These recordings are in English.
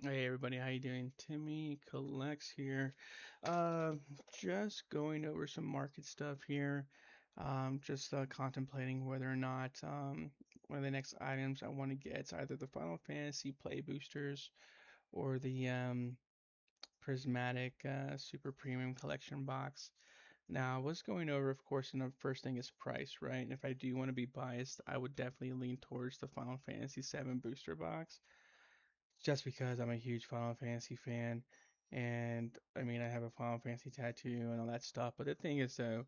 Hey everybody, how you doing? Timmy Collects here. Uh, just going over some market stuff here. Just contemplating whether or not one of the next items I want to get is either the Final Fantasy Play Boosters or the Prismatic Super Premium Collection box. Now, I was going over, of course, and the first thing is price, right? And if I do want to be biased, I would definitely lean towards the Final Fantasy 7 booster box just because I'm a huge Final Fantasy fan, and I mean I have a Final Fantasy tattoo and all that stuff. But the thing is though,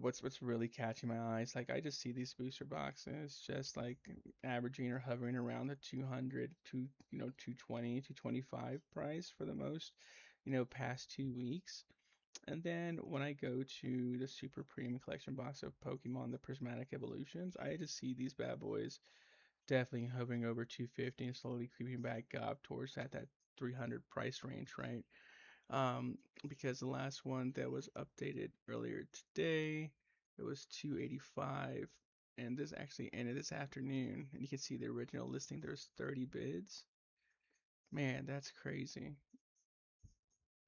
what's really catching my eyes, like I just see these booster boxes just like averaging or hovering around the 200 to 220, 225 price for the most, past 2 weeks. And then when I go to the super premium collection box of Pokemon, the Prismatic Evolutions, I just see these bad boys definitely hovering over 250 and slowly creeping back up towards that 300 price range, right? Because the last one that was updated earlier today, it was 285, and this actually ended this afternoon. And you can see the original listing. There's 30 bids. Man, that's crazy.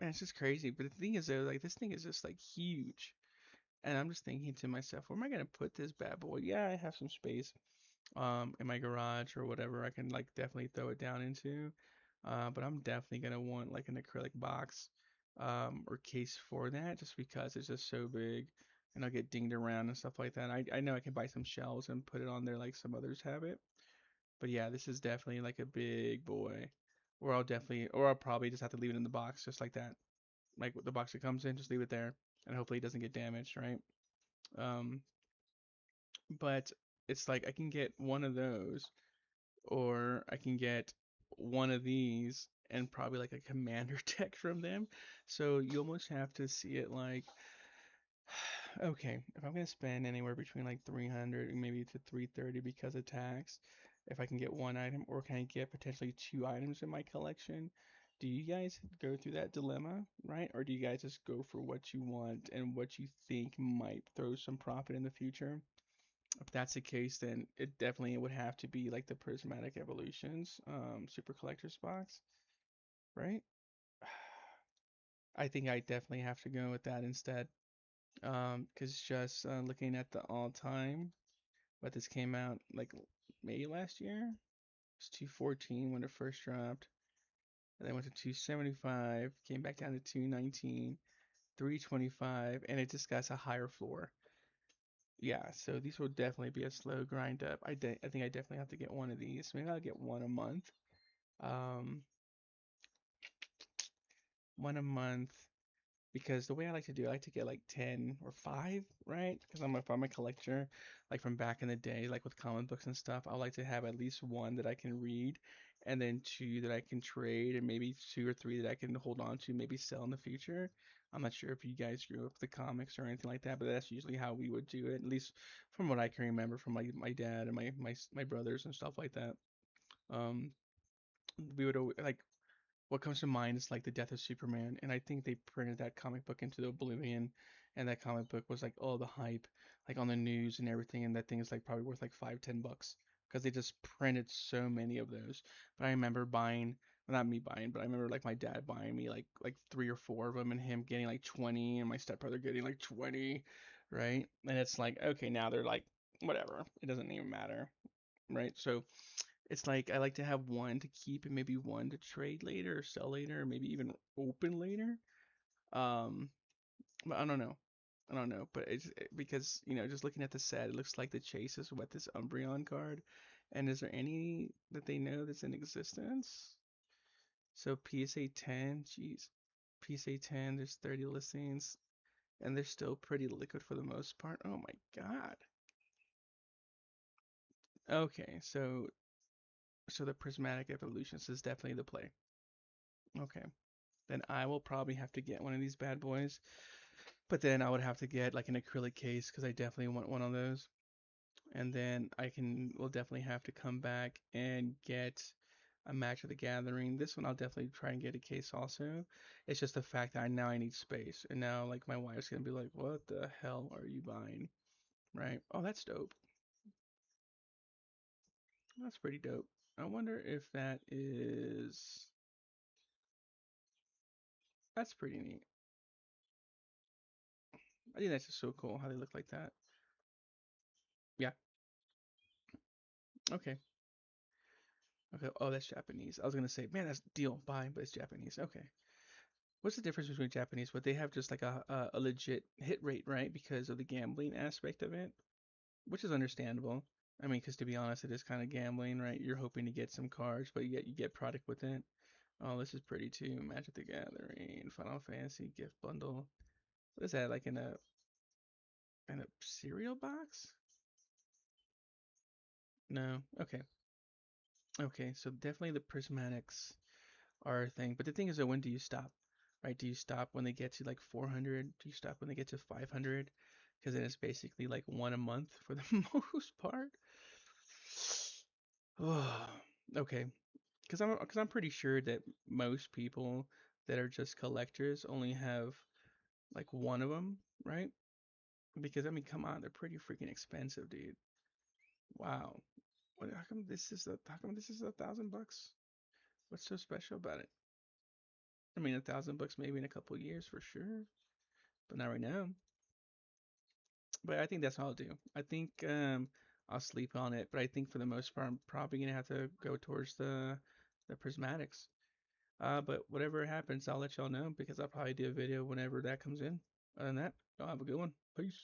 Man, it's just crazy. But the thing is though, like this thing is just like huge. And I'm just thinking to myself, where am I gonna put this bad boy? Yeah, I have some space in my garage or whatever I can like definitely throw it down into. But I'm definitely gonna want like an acrylic box or case for that just because it's just so big and I'll get dinged around and stuff like that. I know I can buy some shells and put it on there like some others have it. But yeah, this is definitely like a big boy. Or I'll probably just have to leave it in the box just like that. Like the box it comes in, just leave it there and hopefully it doesn't get damaged, right? Um, but it's like I can get one of those or I can get one of these and probably like a commander deck from them. So you almost have to see it like, okay, if I'm gonna spend anywhere between like 300 and maybe to 330 because of tax, if I can get one item or can I get potentially two items in my collection? Do you guys go through that dilemma, right? Or do you guys just go for what you want and what you think might throw some profit in the future? If that's the case, then it definitely would have to be like the Prismatic Evolutions, Super Collector's Box, right? I think I definitely have to go with that instead. Because just looking at the all-time, but this came out like May last year. It's 214 when it first dropped, and then went to 275, came back down to 219, 325, and it just got a higher floor. Yeah, so these will definitely be a slow grind up. I think I definitely have to get one of these. Maybe I'll get one a month. Um, one a month because the way I like to do it, I like to get like 10 or 5, right? Because if I'm a collector, like from back in the day, like with comic books and stuff, I like to have at least one that I can read and then two that I can trade and maybe two or three that I can hold on to, maybe sell in the future. I'm not sure if you guys grew up with the comics or anything like that, but that's usually how we would do it, at least from what I can remember from my dad and my brothers and stuff like that. Um, we would always, like what comes to mind is like the death of Superman, and I think they printed that comic book into oblivion, and that comic book was like all the hype, like on the news and everything, and that thing is like probably worth like 5, 10 bucks because they just printed so many of those. But I remember buying, well, not me buying, but I remember like my dad buying me like three or four of them, and him getting like 20, and my stepbrother getting like 20, right? And it's like okay, now they're like whatever, it doesn't even matter, right? So it's like I like to have one to keep and maybe one to trade later or sell later or maybe even open later. Um, but I don't know. I don't know, but because just looking at the set, it looks like the chase is with this Umbreon card. And is there any that they know that's in existence? So PSA 10, geez, PSA 10, there's 30 listings, and they're still pretty liquid for the most part. Oh my God. Okay, so the Prismatic Evolutions is definitely the play. Okay. Then I will probably have to get one of these bad boys. But then I would have to get like an acrylic case because I definitely want one of those. And then will definitely have to come back and get a Match of the Gathering. This one I'll definitely try and get a case also. It's just the fact that now I need space. And now like my wife's gonna be like, what the hell are you buying? Right? Oh, that's dope. That's pretty dope. I wonder if that is. That's pretty neat. I think that's just so cool how they look like that. Yeah. Okay. Okay. Oh, that's Japanese. I was gonna say, man, that's deal buy, but it's Japanese. Okay. What's the difference between Japanese? But they have just like a legit hit rate, right? Because of the gambling aspect of it, which is understandable. I mean, because to be honest, it is kind of gambling, right? You're hoping to get some cards, but you get product with it. Oh, this is pretty too. Magic the Gathering, Final Fantasy gift bundle. What is that? Like in a cereal box? No. Okay. Okay. So definitely the prismatics are a thing. But the thing is, that when do you stop? Right? Do you stop when they get to like 400? Do you stop when they get to 500? Because then it's basically like one a month for the most part. Oh, okay. Because I'm pretty sure that most people that are just collectors only have like one of them, right? Because I mean, come on, they're pretty freaking expensive, dude. Wow. How come this is $1,000? What's so special about it? I mean, $1,000 maybe in a couple years for sure, but not right now. But I think that's all I'll do. I think I'll sleep on it, but I think for the most part I'm probably gonna have to go towards the prismatics. But whatever happens, I'll let y'all know because I'll probably do a video whenever that comes in. Other than that, y'all have a good one. Peace.